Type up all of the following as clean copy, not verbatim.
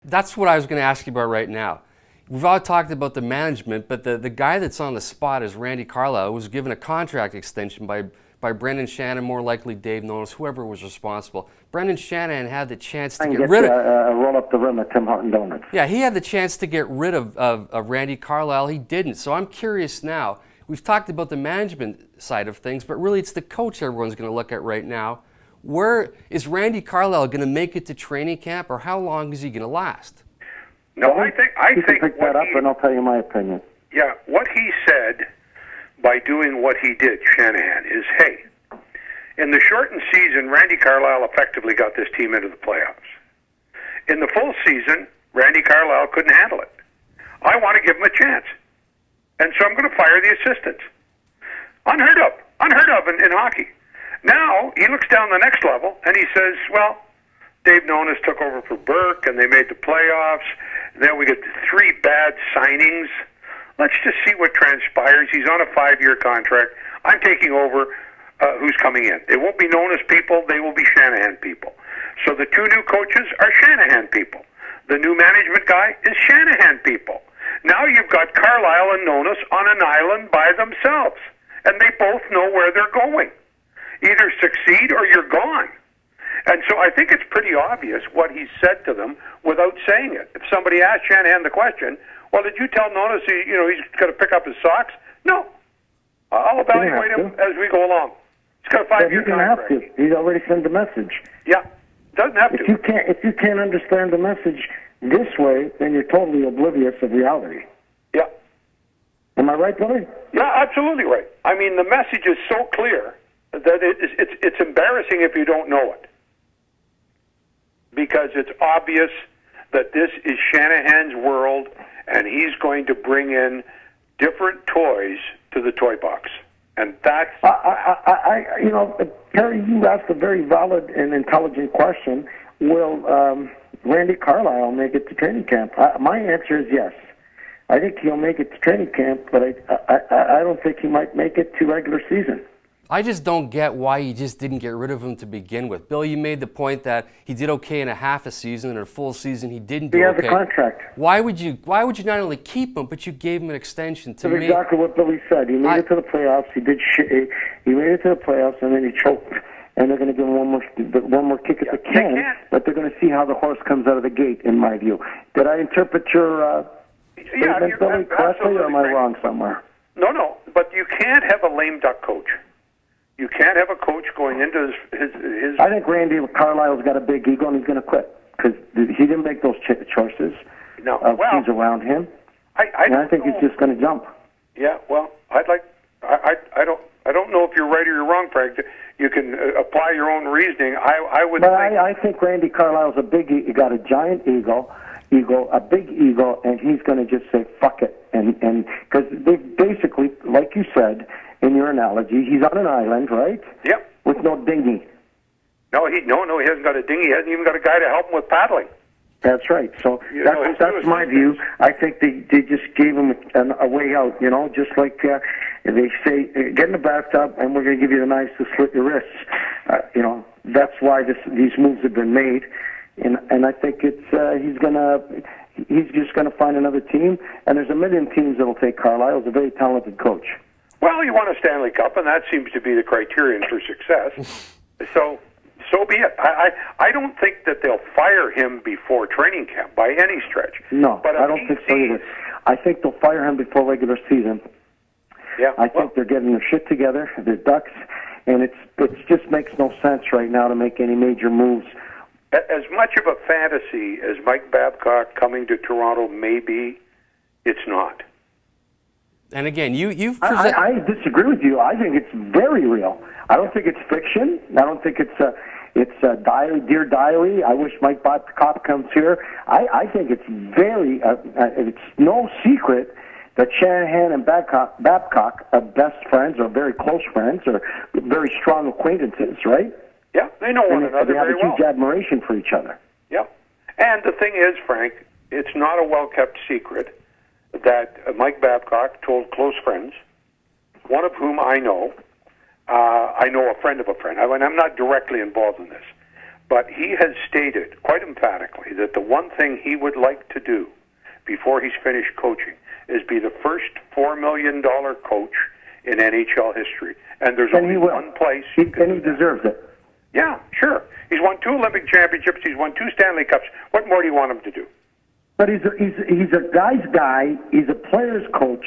That's what I was going to ask you about right now. We've all talked about the management, but the guy that's on the spot is Randy Carlyle, who was given a contract extension by Brendan Shanahan, more likely Dave Nonis, whoever was responsible. Brendan Shanahan had the chance to get rid of... roll up the rim at Tim Horton Donuts. Yeah, he had the chance to get rid of Randy Carlyle. He didn't. So I'm curious now. We've talked about the management side of things, but really it's the coach everyone's going to look at right now. Where is Randy Carlyle going to make it to training camp, or how long is he going to last? No, I think pick that up, and I'll tell you my opinion. Yeah, what he said by doing what he did, Shanahan, is, hey, in the shortened season, Randy Carlyle effectively got this team into the playoffs. In the full season, Randy Carlyle couldn't handle it. I want to give him a chance, and so I'm going to fire the assistants. Unheard of in hockey. Now he looks down the next level and he says, well, Dave Nonis took over for Burke and they made the playoffs. Then we get 3 bad signings. Let's just see what transpires. He's on a 5-year contract. I'm taking over who's coming in. They won't be Nonis people. They will be Shanahan people. So the 2 new coaches are Shanahan people. The new management guy is Shanahan people. Now you've got Carlyle and Nonis on an island by themselves. And they both know where they're going. Either succeed or you're gone. And so I think it's pretty obvious what he said to them without saying it. If somebody asked Shanahan the question, well, did you tell Nonis he's got to pick up his socks? No. I'll evaluate him as we go along. He's got a 5-year contract. He doesn't have to. He's already sent the message. Yeah, doesn't have to. If you can't understand the message this way, then you're totally oblivious of reality. Yeah. Am I right, Billy? Yeah, absolutely right. I mean, the message is so clear that it's embarrassing if you don't know it. Because it's obvious that this is Shanahan's world, and he's going to bring in different toys to the toy box. And that's... Perry, you asked a very valid and intelligent question. Will Randy Carlyle make it to training camp? My answer is yes. I think he'll make it to training camp, but I don't think he might make it to regular season. I just don't get why you just didn't get rid of him to begin with. Bill, you made the point that he did okay in a half a season, and in a full season he didn't do okay. He has a contract. Why would you not only keep him, but you gave him an extension? To me, exactly what Billy said. He made it to the playoffs. He made it to the playoffs, and then he choked. And they're going to give him one more kick at the can, but they're going to see how the horse comes out of the gate, in my view. Did I interpret your statement, Billy, correctly, or am I wrong somewhere? No, but you can't have a lame duck coach. You can't have a coach going into his... I think Randy Carlyle's got a big ego, and he's going to quit because he didn't make those choices of teams around him. I think he's just going to jump. Yeah, well, I don't know if you're right or you're wrong, Frank. You can apply your own reasoning. I think Randy Carlyle's he got a giant ego, a big ego, and he's going to just say fuck it, and because they basically, like you said in your analogy, he's on an island, right? Yep. With no dinghy. No, he hasn't got a dinghy. He hasn't even got a guy to help him with paddling. That's right. So that's my view. I think they just gave him a way out, just like they say, get in the bathtub and we're going to give you the knives to slit your wrists. That's why these moves have been made. And I think he's just going to find another team. And there's a million teams that will take Carlyle. He's a very talented coach. Well, you won a Stanley Cup, and that seems to be the criterion for success. So be it. I don't think that they'll fire him before training camp by any stretch. No, but I don't think so either. I think they'll fire him before regular season. Yeah, I think they're getting their shit together, their ducks, and it just makes no sense right now to make any major moves. As much of a fantasy as Mike Babcock coming to Toronto may be, it's not. And again, you've I disagree with you. I think it's very real. I don't think it's fiction. I don't think it's a diary, dear diary. I wish Mike Babcock comes here. I think it's very. It's no secret that Shanahan and Babcock are best friends, or very close friends, or very strong acquaintances, right? Yeah, they know one another very well. They have a huge admiration for each other. Yeah, and the thing is, Frank, it's not a well-kept secret that Mike Babcock told close friends, one of whom I know. I know a friend of a friend. I'm not directly involved in this. But he has stated quite emphatically that the one thing he would like to do before he's finished coaching is be the first $4 million coach in NHL history. And there's only one place. And he deserves it. Yeah, sure. He's won 2 Olympic championships. He's won 2 Stanley Cups. What more do you want him to do? But he's a guy's guy. He's a player's coach.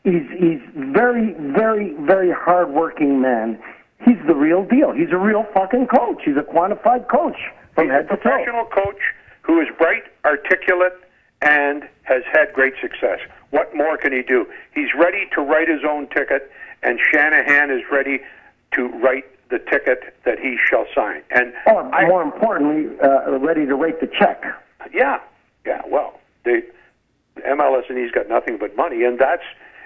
He's very, very, very hard-working man. He's the real deal. He's a real fucking coach. He's a quantified coach from head to toe. He's a professional coach who is bright, articulate, and has had great success. What more can he do? He's ready to write his own ticket, and Shanahan is ready to write the ticket that he shall sign. And more importantly, ready to write the check. Yeah. Well, the MLS and he's got nothing but money, and that's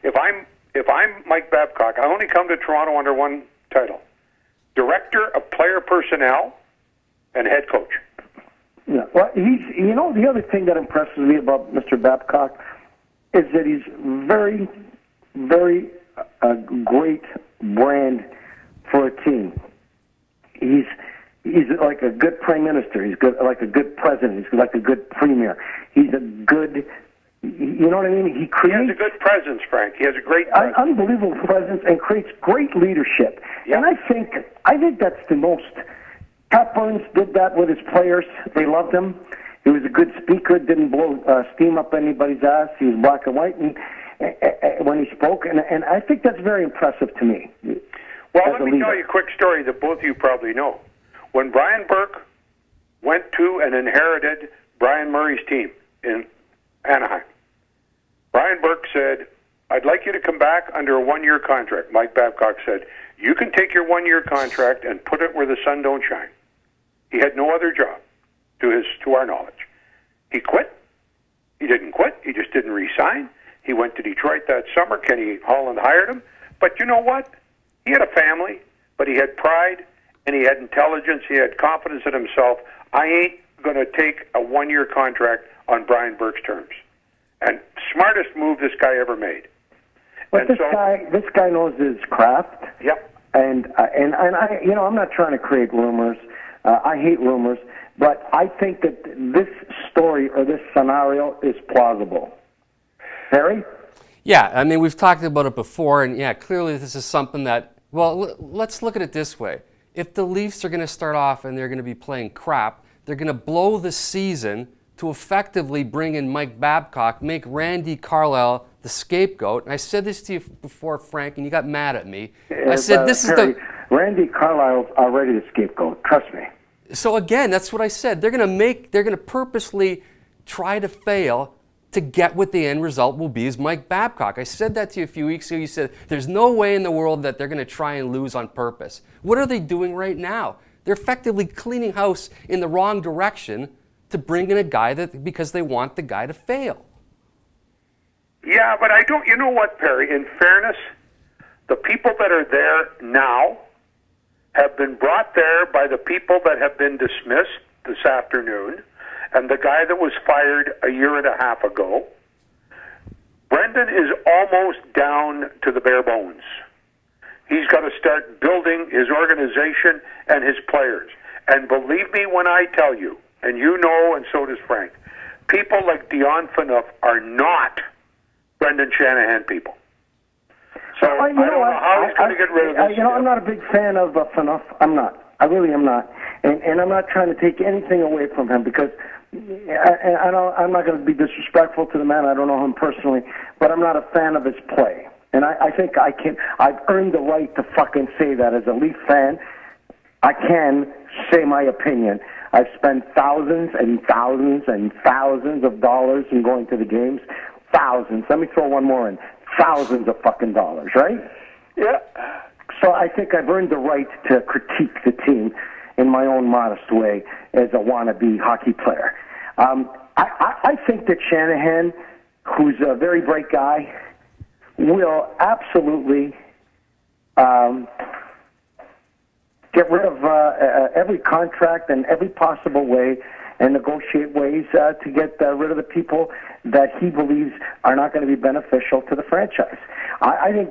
if I'm Mike Babcock, I only come to Toronto under one title: Director of Player Personnel and Head Coach. Yeah. Well, the other thing that impresses me about Mr. Babcock is that he's very, very great brand for a team. He's like a good prime minister. He's good, like a good president. He's like a good premier. He's a good, you know what I mean? He has a good presence, Frank. He has a great presence. Unbelievable presence and creates great leadership. Yep. And I think that's the most. Pat Burns did that with his players. They loved him. He was a good speaker. Didn't blow steam up anybody's ass. He was black and white when he spoke, and I think that's very impressive to me. Well, let me tell you a quick story that both of you probably know. When Brian Burke went to and inherited Brian Murray's team in Anaheim, Brian Burke said, "I'd like you to come back under a 1-year contract." Mike Babcock said, "You can take your 1-year contract and put it where the sun don't shine." He had no other job, to our knowledge. He quit. He didn't quit. He just didn't re-sign. He went to Detroit that summer. Kenny Holland hired him. But you know what? He had a family, but he had pride, and he had intelligence. He had confidence in himself. I ain't going to take a 1-year contract on Brian Burke's terms. And smartest move this guy ever made. But this guy knows his craft. Yep. And I, I'm not trying to create rumors. I hate rumors, but I think that this story or this scenario is plausible. Harry? Yeah, I mean, we've talked about it before, and yeah, clearly this is something that, well, let's look at it this way. If the Leafs are going to start off and they're going to be playing crap, they're going to blow the season to effectively bring in Mike Babcock, make Randy Carlyle the scapegoat. And I said this to you before, Frank, and you got mad at me. I said this Harry, is the... Randy Carlyle's already the scapegoat, trust me. So again, that's what I said. They're going to purposely try to fail to get what the end result will be is Mike Babcock. I said that to you a few weeks ago. You said, there's no way in the world that they're going to try and lose on purpose. What are they doing right now? They're effectively cleaning house in the wrong direction to bring in a guy because they want the guy to fail. Yeah, but I don't, you know what, Perry, in fairness, the people that are there now have been brought there by the people that have been dismissed this afternoon, and the guy that was fired a year and a half ago. Brendan is almost down to the bare bones. He's got to start building his organization and his players. And believe me when I tell you, and you know, and so does Frank, people like Dion Phaneuf are not Brendan Shanahan people. So I don't know how he's going to get rid of this. I'm not a big fan of Phaneuf. I'm not. I really am not. And I'm not trying to take anything away from him because I'm not going to be disrespectful to the man. I don't know him personally, but I'm not a fan of his play. And I think I've earned the right to fucking say that as a Leaf fan. I can say my opinion. I've spent thousands and thousands and thousands of dollars in going to the games. Thousands. Let me throw one more in. Thousands of fucking dollars, right? Yeah. So I think I've earned the right to critique the team in my own modest way as a wannabe hockey player. I think that Shanahan, who's a very bright guy, will absolutely get rid of every contract in every possible way and negotiate ways to get rid of the people that he believes are not going to be beneficial to the franchise. I think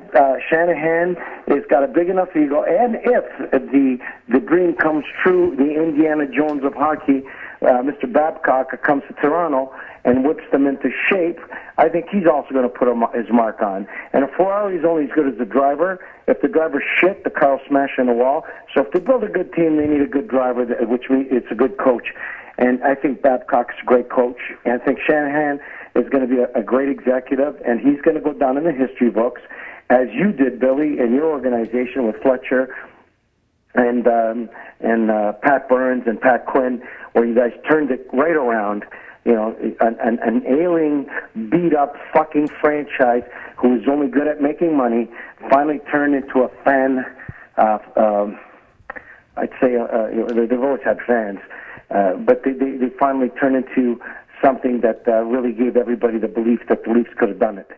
Shanahan has got a big enough ego, and if the dream comes true, the Indiana Jones of hockey, Mr. Babcock comes to Toronto and whips them into shape, I think he's also going to put his mark on. And a Ferrari is only as good as the driver. If the driver's shit, the car will smash in the wall. So if they build a good team, they need a good driver, which means it's a good coach. And I think Babcock's a great coach. And I think Shanahan is going to be a great executive, and he's going to go down in the history books, as you did, Billy, in your organization with Fletcher and Pat Burns and Pat Quinn, where you guys turned it right around. You know, an ailing, beat-up fucking franchise who was only good at making money finally turned into a fan. I'd say they've always had fans, but they finally turned into something that really gave everybody the belief that the Leafs could have done it.